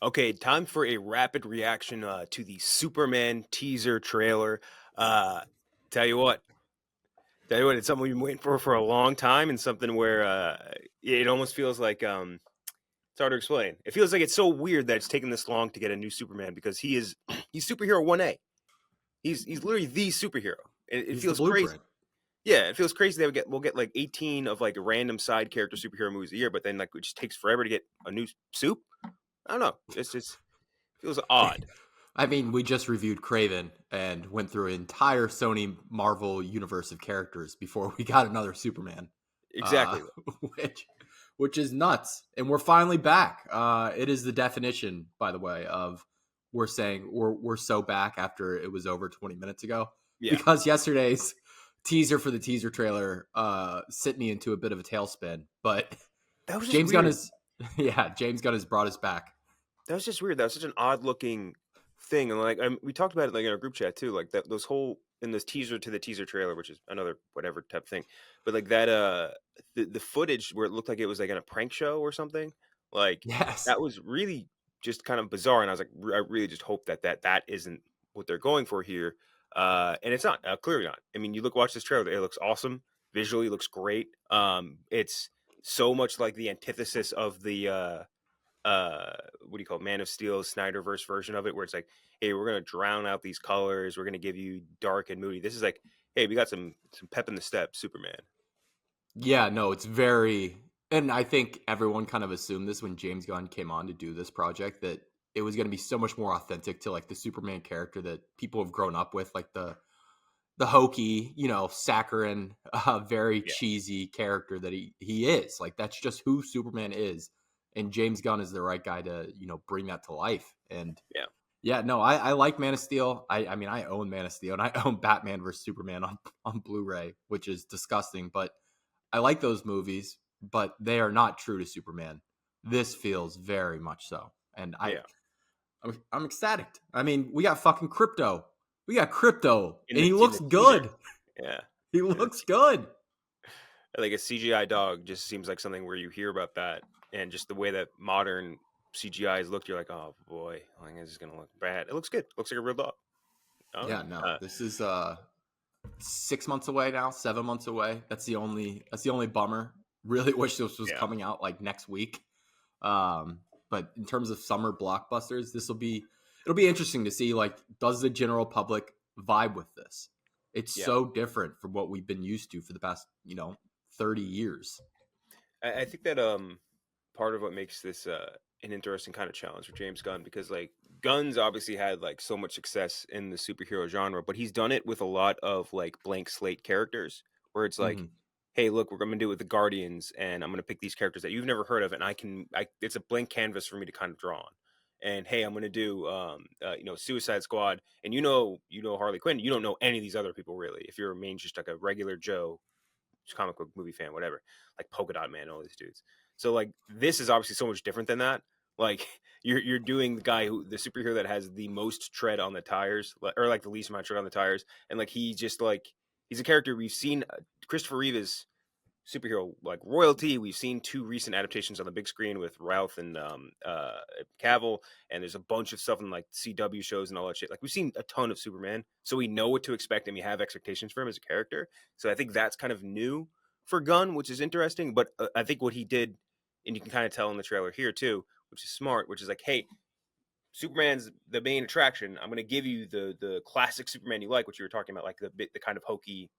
Okay, time for a rapid reaction to the Superman teaser trailer. Uh, tell you what, it's something we've been waiting for a long time, and something where it almost feels like it's hard to explain. It feels like it's so weird that it's taken this long to get a new Superman because he's superhero 1A. He's literally the superhero. It He's the feels crazy. blueprint. Yeah, it feels crazy that we'll get like 18 of like random side character superhero movies a year, but then like it just takes forever to get a new soup. I don't know. It's just feels odd. I mean, we just reviewed Craven and went through an entire Sony Marvel universe of characters before we got another Superman, uh, Exactly. which which is nuts. And we're finally back. It is the definition, by the way, of we're saying we're so back after it was over 20 minutes ago, Yeah. because yesterday's teaser for the teaser trailer sent me into a bit of a tailspin. But That was just James Gunn weird. is yeah, James Gunn has brought us back. That was just weird. That was such an odd looking thing, and like we talked about it like in our group chat too. Like that those whole in this teaser to the teaser trailer, which is another whatever type thing. But like that, the footage where it looked like it was like in a prank show or something. Like Yes. that was really just kind of bizarre, and I was like, I really just hope that isn't what they're going for here. And it's not clearly not. I mean, you watch this trailer; it looks awesome visually, it looks great. It's so much like the antithesis of the what do you call it? Man of Steel Snyderverse version of it, where it's like, hey, we're gonna drown out these colors, we're gonna give you dark and moody. This is like, hey, we got some pep in the step, Superman. Yeah, no, it's very, and I think everyone kind of assumed this when James Gunn came on to do this project, that it was going to be so much more authentic to like the Superman character that people have grown up with, like the hokey, saccharine, very Yeah, cheesy character that he is. Like that's just who Superman is, and James Gunn is the right guy to bring that to life. And yeah, yeah, no, I like Man of Steel. I mean, I own Man of Steel, and I own Batman versus Superman on Blu-ray, which is disgusting, but I like those movies, but they are not true to Superman. This feels very much so, and yeah. I'm ecstatic. I mean, we got fucking Crypto. We got Crypto, and he In looks the teaser, good. yeah. He In the looks good. like a CGI dog just seems like something where you hear about that, and just the way that modern CGIs look, you're like, oh boy, like this is gonna look bad. It looks good. Looks like a real dog. I don't Yeah, know. no, this is 6 months away now, 7 months away. That's the only bummer. Really wish this was Yeah, coming out like next week. Um, but in terms of summer blockbusters, it'll be interesting to see, like, does the general public vibe with this? It's yeah. so different from what we've been used to for the past 30 years. I think that part of what makes this an interesting kind of challenge for James Gunn, because like Gunn's obviously had like so much success in the superhero genre, but he's done it with a lot of like blank slate characters where it's like, Hmm. hey, look, we're going to do it with the Guardians, and I'm going to pick these characters that you've never heard of, and I it's a blank canvas for me to kind of draw on. And hey, I'm going to do Suicide Squad, and Harley Quinn. You don't know any of these other people really. If you're a main just like a regular Joe comic book movie fan, whatever, like Polka Dot Man, all these dudes. So like this is obviously so much different than that. Like you're doing the superhero that has the most tread on the tires, or like the least amount of tread on the tires, and like he's a character we've seen. Christopher Reeve is superhero like royalty. We've seen two recent adaptations on the big screen with Ralph and Cavill, and there's a bunch of stuff in like CW shows and all that shit. Like we've seen a ton of Superman, so we know what to expect and we have expectations for him as a character. So I think that's kind of new for Gunn, which is interesting. But I think what he did, and you can kind of tell in the trailer here too, which is smart, which is like, hey, Superman's the main attraction. I'm going to give you the classic Superman you like, what you were talking about, like the kind of hokey,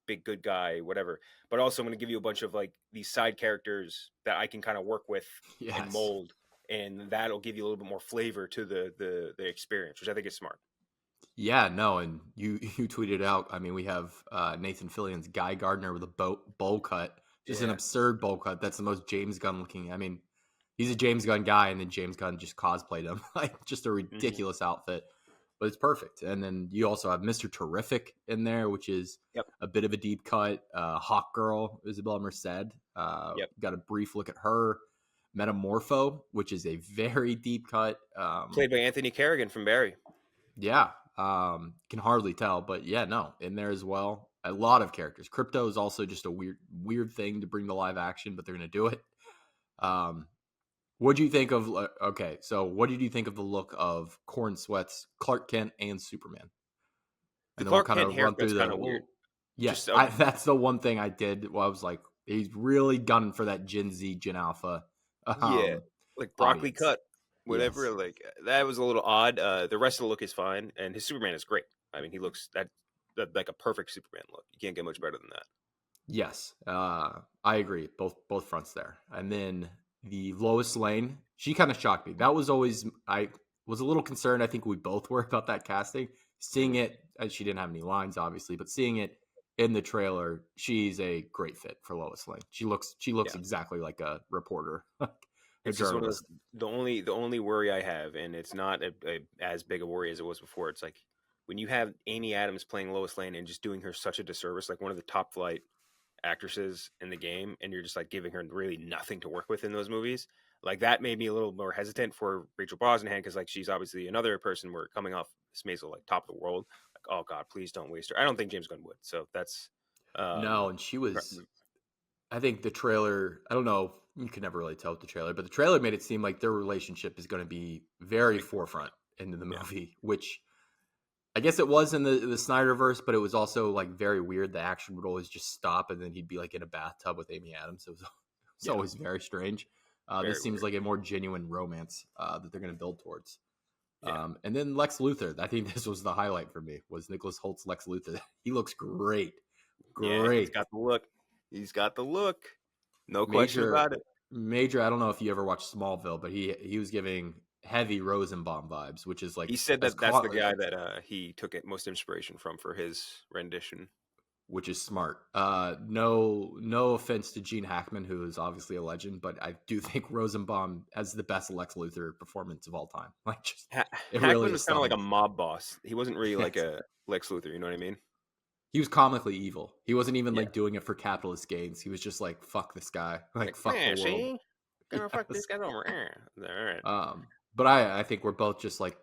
big good guy, whatever. But also, I'm going to give you a bunch of like these side characters that I can kind of work with and Yes. mold, and that'll give you a little bit more flavor to the experience, which I think is smart. Yeah, no, and you you tweeted out. I mean, we have Nathan Fillion's Guy Gardner with a bowl cut, just an Yeah. absurd bowl cut. That's the most James Gunn looking. I mean, he's a James Gunn guy, and then James Gunn just cosplayed him, like just a Hmm. ridiculous outfit, but it's perfect. And then you also have Mister Terrific in there, which is Yep. a bit of a deep cut. Hawk Girl, Isabella Merced, Yep. got a brief look at her. Metamorpho, which is a very deep cut. Played by Anthony Carrigan from Barry. Yeah, can hardly tell, but yeah, no, in there as well. A lot of characters. Crypto is also just a weird thing to bring to live action, but they're gonna do it. Um, What do you think of? Okay, so what did you think of the look of Corn Sweat's Clark Kent and Superman? The And then we'll Clark kind Kent of run haircut's through kind the. of weird. Well, yes, Just that's the one thing I did. Well, I was like, he's really gunning for that Gen Z, Gen Alpha yeah, um, like broccoli audience. cut, whatever. Yes, Like that was a little odd. The rest of the look is fine, and his Superman is great. I mean, he looks that like a perfect Superman look. You can't get much better than that. yes, I agree. Both fronts there. And then the Lois Lane, she kind of shocked me. That was always I was a little concerned. I think we both were about that casting. Seeing Hmm. it, and she didn't have any lines, obviously, but seeing it in the trailer, she's a great fit for Lois Lane. She looks Yeah, exactly like a reporter, a it's just one of those. journalist. The only worry I have, and it's not as big a worry as it was before. It's like when you have Amy Adams playing Lois Lane and just doing her such a disservice, like one of the top flight actresses in the game, and you're just like giving her really nothing to work with in those movies. Like that made me a little more hesitant for Rachel Brosnahan because like she's obviously another person we're coming off this Maisel like top of the world. Like oh god, please don't waste her. I don't think James Gunn would. So that's No, um and she was. I think the trailer. I don't know. You can never really tell with the trailer, but the trailer made it seem like their relationship is going to be very big time. forefront into the Yeah, movie, which I guess it was in the Snyderverse, but it was also like very weird. The action would always just stop, and then he'd be like in a bathtub with Amy Adams. It's yeah, always very strange. very This seems weird. like a more genuine romance that they're going to build towards. Yeah, And then Lex Luthor. I think this was the highlight for me. Was Nicholas Holt's Lex Luthor? He looks great, yeah, he's great. got the look. He's got the look. No question Major, about it. major. I don't know if you ever watched Smallville, but he was giving heavy Rosenbaum vibes, which is like He said as that that's the guy that he took it most inspiration from for his rendition. which is smart. No offense to Gene Hackman, who is obviously a legend, but I do think Rosenbaum has the best Lex Luthor performance of all time. Like, just it really Hackman is was kind of like stunning. a mob boss. He wasn't really like Yes, a Lex Luthor. You know what I mean? he was comically evil. He wasn't even Yeah. like doing it for capitalist gains. He was just like, "Fuck this guy," like Like, "fuck the man, world." see, gonna fuck these Yes. guys over. All right. But I think we're both just like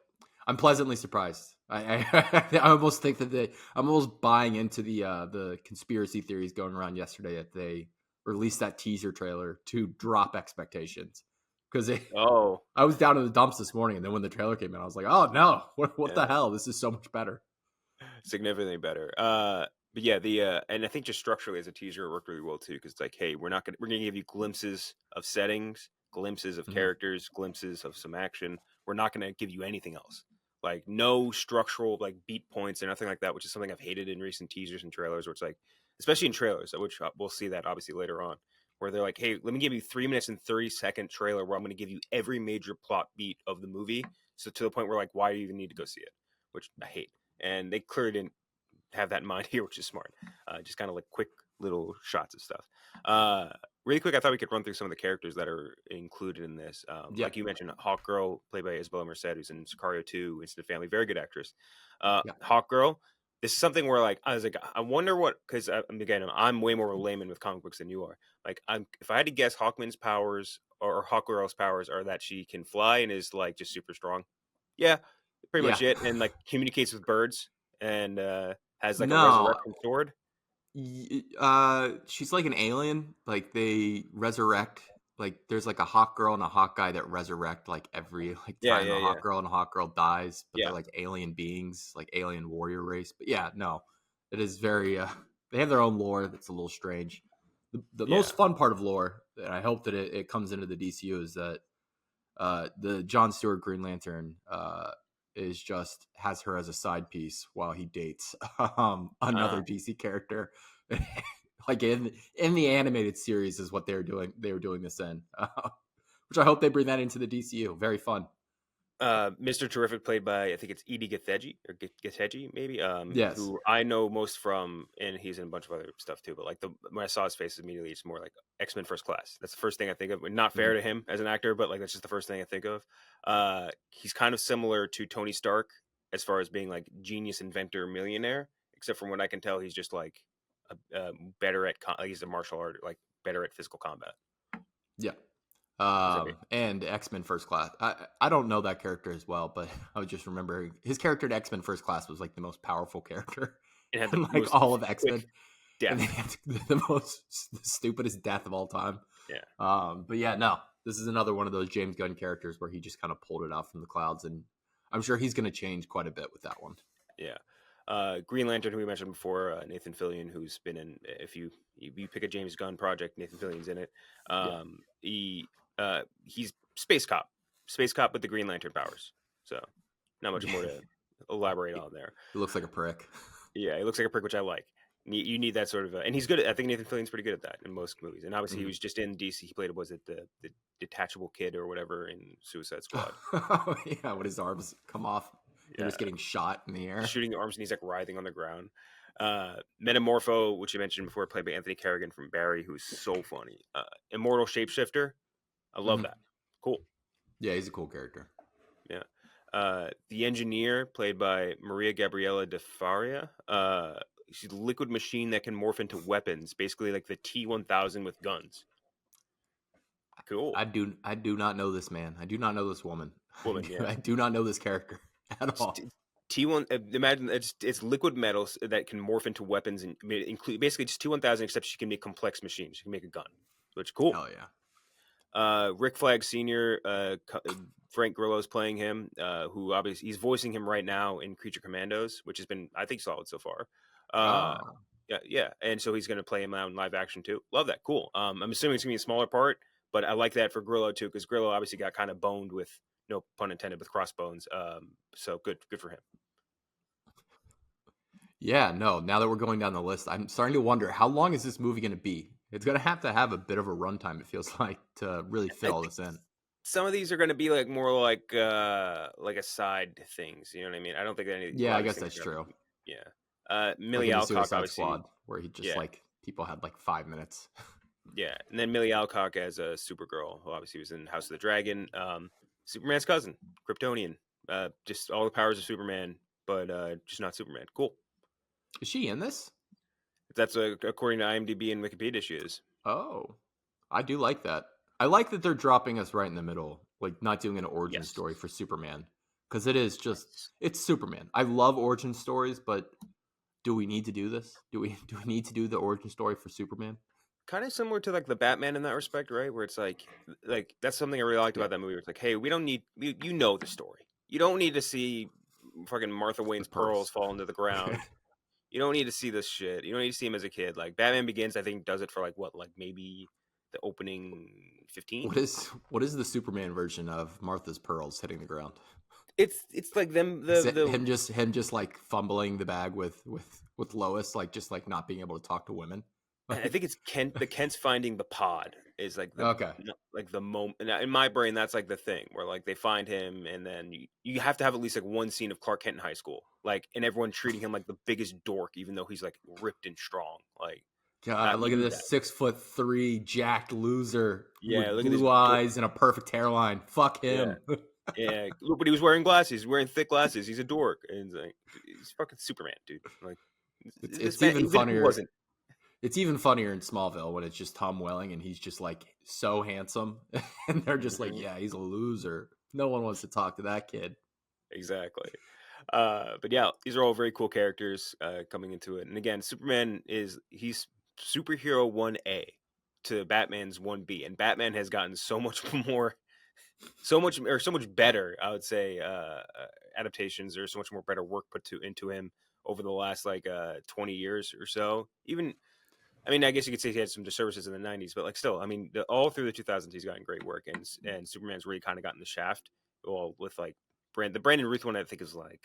I'm pleasantly surprised. I almost think that I'm almost buying into the conspiracy theories going around yesterday that they released that teaser trailer to drop expectations because Oh, I was down in the dumps this morning and then when the trailer came in I was like, oh no, what the yeah, hell, this is so much better. significantly better. But yeah, the and I think just structurally as a teaser it worked really well too because it's like, hey, we're gonna give you glimpses of settings, glimpses of Hmm. characters, glimpses of some action. We're not gonna give you anything else. Like no structural like beat points or nothing like that, which is something I've hated in recent teasers and trailers. Where it's like, especially in trailers, which we'll see that obviously later on, where they're like, hey, let me give you 3 minutes and 30-second trailer where I'm going to give you every major plot beat of the movie. So to the point where like, why do you even need to go see it? Which I hate. And they clearly didn't have that in mind here, which is smart. Just kind of like quick little shots of stuff. Uh, Really quick, I thought we could run through some of the characters that are included in this. Yeah, Like you mentioned, Hawk Girl, played by Isabella Merced, who's in Sicario 2, Instant Family, very good actress. yeah. Hawk Girl, this is something where like I was like, I wonder what because again, I'm way more of a layman with comic books than you are. Like, if I had to guess, Hawkman's powers or Hawk Girl's powers are that she can fly and is like just super strong. Yeah, pretty Yeah. much it, and like communicates with birds and has like a No, resurrection sword. she's like an alien. Like they resurrect. Like there's like a hawk girl and a hawk guy that resurrect like every like Yeah, time yeah, a yeah, hawk girl and a hawk girl dies, but they're yeah, like alien beings, like alien warrior race. But yeah, no, it is very. They have their own lore that's a little strange. The yeah. most fun part of lore, and I hope that it comes into the DCU, is that the John Stewart Green Lantern is just has her as a side piece while he dates Uh, another DC character. Like in the animated series is what they're doing. They were doing this in, which I hope they bring that into the DCU. Very fun. Mr. Terrific, played by I think it's Edie Gathegi or Gathegi, maybe. Yes. Who I know most from, and he's in a bunch of other stuff too. But like when I saw his face immediately, it's more like X-Men First Class. That's the first thing I think of. Not fair Mhm. to him as an actor, but like that's just the first thing I think of. He's kind of similar to Tony Stark as far as being like genius inventor millionaire, except from what I can tell, he's just like better at like he's a martial art, like better at physical combat. Yeah. Which I mean, And X-Men First Class. I don't know that character as well, but I was just remembering his character in X-Men First Class was like the most powerful character it had the in like most all of quick X-Men. And they death. had the most the stupidest death of all time. Yeah. But yeah, no. This is another one of those James Gunn characters where he just kind of pulled it out from the clouds, and I'm sure he's going to change quite a bit with that one. Yeah. Green Lantern, who we mentioned before, Nathan Fillion, who's been in. If you pick a James Gunn project, Nathan Fillion's in it. Yeah, He's space cop with the Green Lantern powers. So not much more to elaborate he on there. looks like a prick. Yeah, he looks like a prick, which I like. You need that sort of, and he's good. I think Nathan Fillion's pretty good at that in most movies. And obviously, he Mhm. was just in DC. He played, was it the detachable kid or whatever in Suicide Squad? Yeah, when his arms come off, they're Yeah, just getting shot in the air. shooting arms and he's like writhing on the ground. Metamorpho, which you mentioned before, played by Anthony Carrigan from Barry, who's so funny. Immortal Shapeshifter, I love Mhm. that. Cool. Yeah, he's a cool character. Yeah. The Engineer, played by Maria Gabriela de Faria. She's a liquid machine that can morph into weapons, basically like the T-1000 with guns. Cool. I do not know this man. I do not know this woman. Woman, yeah. I do not know this character at all. T1, imagine it's liquid metals that can morph into weapons and include basically just T-1000, except she can make complex machines. She can make a gun, which is cool. Hell yeah. Rick Flag Sr., Frank Grillo's playing him, who obviously he's voicing him right now in Creature Commandos, which has been, I think, solid so far. Oh, Yeah, and so he's going to play him out in live action too. Love that, cool. I'm assuming it's going to be a smaller part, but I like that for Grillo too, because Grillo obviously got kind of boned with, no pun intended, with Crossbones. So good for him. yeah. No, now that we're going down the list, I'm starting to wonder how long is this movie going to be? It's going to have a bit of a runtime, it feels like, to really fit I all think this in. some of these are going to be like more like a side things. You know what I mean? I don't think that a Yeah, lot I of these guess things that's are going true. to be. Yeah. Like Millie in the Alcock, Suicide obviously. Squad, where he just Yeah, like people had like 5 minutes. yeah, and then Millie Alcock as a Supergirl, who obviously was in House of the Dragon. Superman's cousin, Kryptonian. Just all the powers of Superman, but just not Superman. Cool. Is she in this? That's according to IMDb and Wikipedia. She is. Oh, I do like that. I like that they're dropping us right in the middle, like not doing an origin Yes. story for Superman, because it is just Yes. it's Superman. I love origin stories, but do we need to do this? Do we need to do the origin story for Superman? Kind of similar to like the Batman in that respect, right? Where it's like that's something I really liked Yeah, about that movie. Where it's like, hey, we don't need you know the story. You don't need to see fucking Martha the Wayne's pearls pearls. fall into the ground. You don't need to see this shit. You don't need to see him as a kid. Like Batman Begins, I think does it for like what, like maybe the opening 15. What is the Superman version of Martha's pearls hitting the ground? It's like them Is the it the him just like fumbling the bag with Lois, like just like not being able to talk to women? I think it's Kent's finding the pod is like the Okay, like the moment in my brain. That's like the thing where like they find him and then you have to have at least like one scene of Clark Kent in high school, like, and everyone treating him like the biggest dork even though he's like ripped and strong. Like God, you look at need that. this 6'3" jacked loser Yeah, with look at this blue eyes and a perfect hairline. Fuck yeah. him. Yeah, but he was wearing glasses. He's wearing thick glasses. He's a dork, and like, he's fucking Superman, dude. Like this It's man, even even if he funnier. wasn't. It's even funnier in Smallville when it's just Tom Welling and he's just like so handsome, and they're just like, Mhm, yeah, he's a loser. No one wants to talk to that kid. exactly. But yeah, these are all very cool characters coming into it. And again, Superman he's superhero 1A to Batman's 1B, and Batman has gotten so much more, so much better. I would say adaptations or so much more better work put into him over the last like 20 years or so. Even I mean, I guess you could say he had some disservices in the '90s, but like still, I mean, all through the 2000s, he's gotten great work, and Superman's really kind of gotten the shaft. Well, with like the Brandon Ruth one, I think is like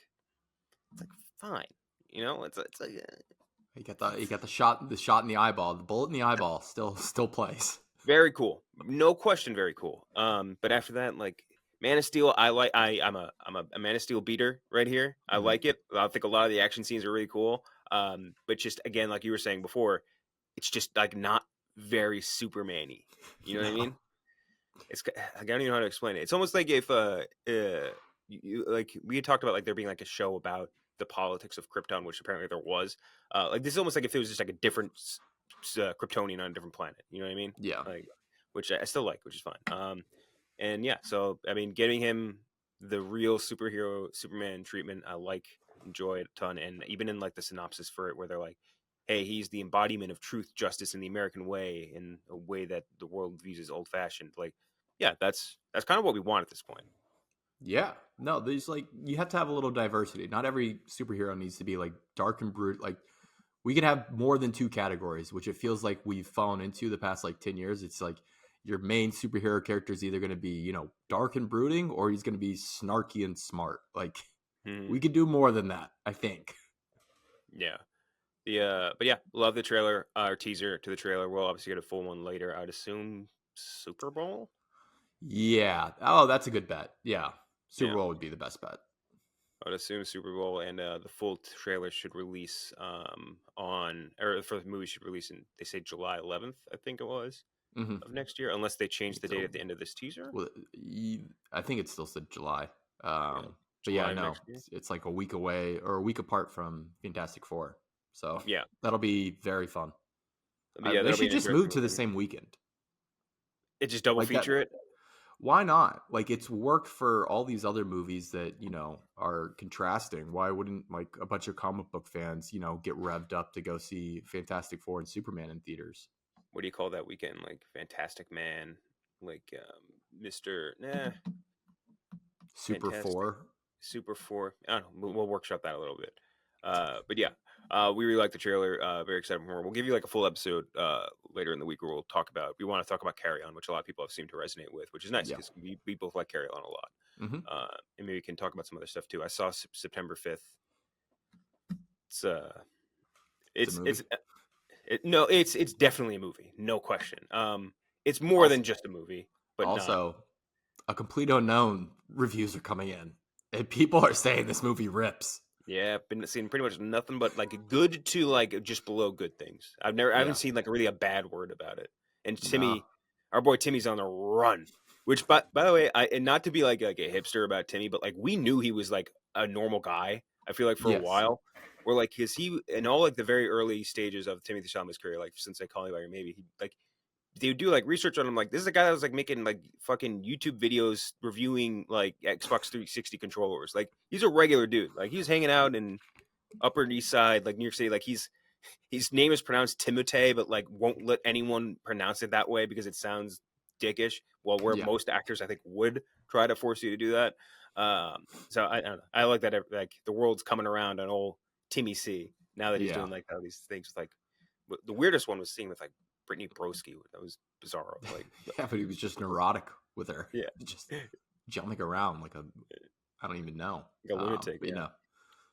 it's like fine, you know, it's like He got the shot in the eyeball, the bullet in the eyeball still plays. very cool, no question, very cool. But after that, like Man of Steel, I'm a Man of Steel beater right here. I Mhm. like it. I think a lot of the action scenes are really cool. But just again, like you were saying before, it's just like not very Superman-y. You know what I No. mean? I don't even know how to explain it. It's almost like if like we had talked about like there being like a show about the politics of Krypton, which apparently there was. Like this is almost like if it was just like a different Kryptonian on a different planet. You know what I mean? Yeah. Like, which I still like, which is fine. And yeah, so I mean, getting him the real superhero Superman treatment, I like, enjoy it a ton, and even in like the synopsis for it, where they're like, "Hey, he's the embodiment of truth, justice, and the American way, in a way that the world views as old fashioned." Like, yeah, that's kind of what we want at this point. Yeah. No, there's like you have to have a little diversity. Not every superhero needs to be like dark and brute. Like we can have more than two categories, which it feels like we've fallen into the past like 10 years. It's like your main superhero character is either going to be, dark and brooding or he's going to be snarky and smart. Like Mhm. we could do more than that, I think. Yeah. But yeah, love the trailer or teaser to the trailer. We'll obviously get a full one later. I'd assume Super Bowl. Yeah. Oh, that's a good bet. Yeah. Super Yeah, Bowl would be the best bet. I'd assume Super Bowl, and the full trailer should release on or for the movie should release in they say July 11th, I think it was Hmm. of next year, unless they change the date So, at the end of this teaser. well, I think it's still said July. Yeah, But yeah, July of no, next year. it's like a week away or a week apart from Fantastic Four. So Yeah, that'll be very fun. but yeah, They that'll be should an just move interesting to the one. same weekend. It just double Like that. feature it. Why not? Like it's worked for all these other movies that, are contrasting. Why wouldn't like a bunch of comic book fans, get revved up to go see Fantastic Four and Superman in theaters? What do you call that weekend? Like Fantastic Man, like Mister Super Fantastic 4. Super Four. I don't know. We'll workshop that a little bit. But yeah, we really like the trailer. Very excited for more. We'll give you like a full episode later in the week where we'll talk about. We want to talk about Carry On, which a lot of people have seemed to resonate with, which is nice Yeah. because we both like Carry On a lot. Hmm. And maybe we can talk about some other stuff too. I saw September 5th. It's It's a it's movie. no, it's definitely a movie, no question. It's more Also, than just a movie, but not. also, a complete unknown reviews are coming in, and people are saying this movie rips. Yeah, been seeing pretty much nothing but like good to like just below good things. I haven't Yeah. seen like really a bad word about it. And No. Timmy, our boy Timmy's on the run. Which, by the way, and not to be like a hipster about Timmy, but like we knew he was like a normal guy. I feel like for a Yes. while, where like he in all like the very early stages of Timothy Chalamet's career, like since I Call You by Your Maybe, he like they would do like research on him. Like this is a guy that was like making like fucking YouTube videos reviewing like Xbox 360 controllers. Like he's a regular dude. Like he was hanging out in Upper East Side, like New York City. Like his name is pronounced Timotei, but like won't let anyone pronounce it that way because it sounds dickish. Well, where Yeah. most actors I think would try to force you to do that. So I don't know. I like that like the world's coming around on old Timmy C now that he's Yeah. doing like all these things with like the weirdest one was seeing with like Brittany Broski. That was bizarre. Like, Yeah, but he was just neurotic with her, yeah, just jumping around like I don't even know. like a lunatic. But Yeah,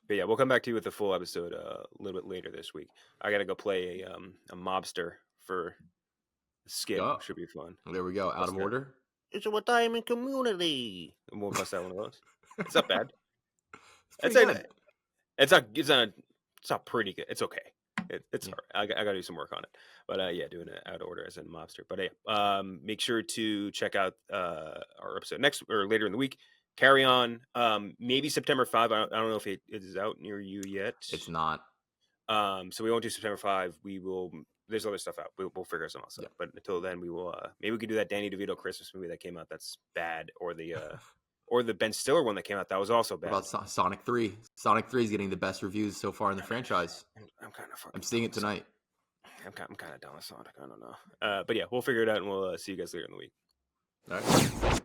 but yeah, we'll come back to you with the full episode a little bit later this week. I gotta go play a mobster for skit. oh, Should be fun. there we go. Out Bust of that. order. It's a retirement community. And we'll bust out one of those. It's not bad. It's It's pretty good. it's not pretty good. It's okay. It's Yeah. hard. I gotta do some work on it. But yeah, doing it out of order as a mobster. But yeah, make sure to check out our episode next or later in the week. Carry On. Maybe September 5. I don't know if it is out near you yet. It's not. So we won't do September 5. We will. There's other stuff out. We'll figure something else Yeah. out. But until then, we will. Maybe we could do that Danny DeVito Christmas movie that came out. That's bad, or the Ben Stiller one that came out. That was also What bad. about Sonic 3? Sonic 3 is getting the best reviews so far in the franchise. I'm kind of fucking. I'm seeing it tonight. I'm kind of down with Sonic. I don't know. But yeah, we'll figure it out, and we'll see you guys later in the week. All right.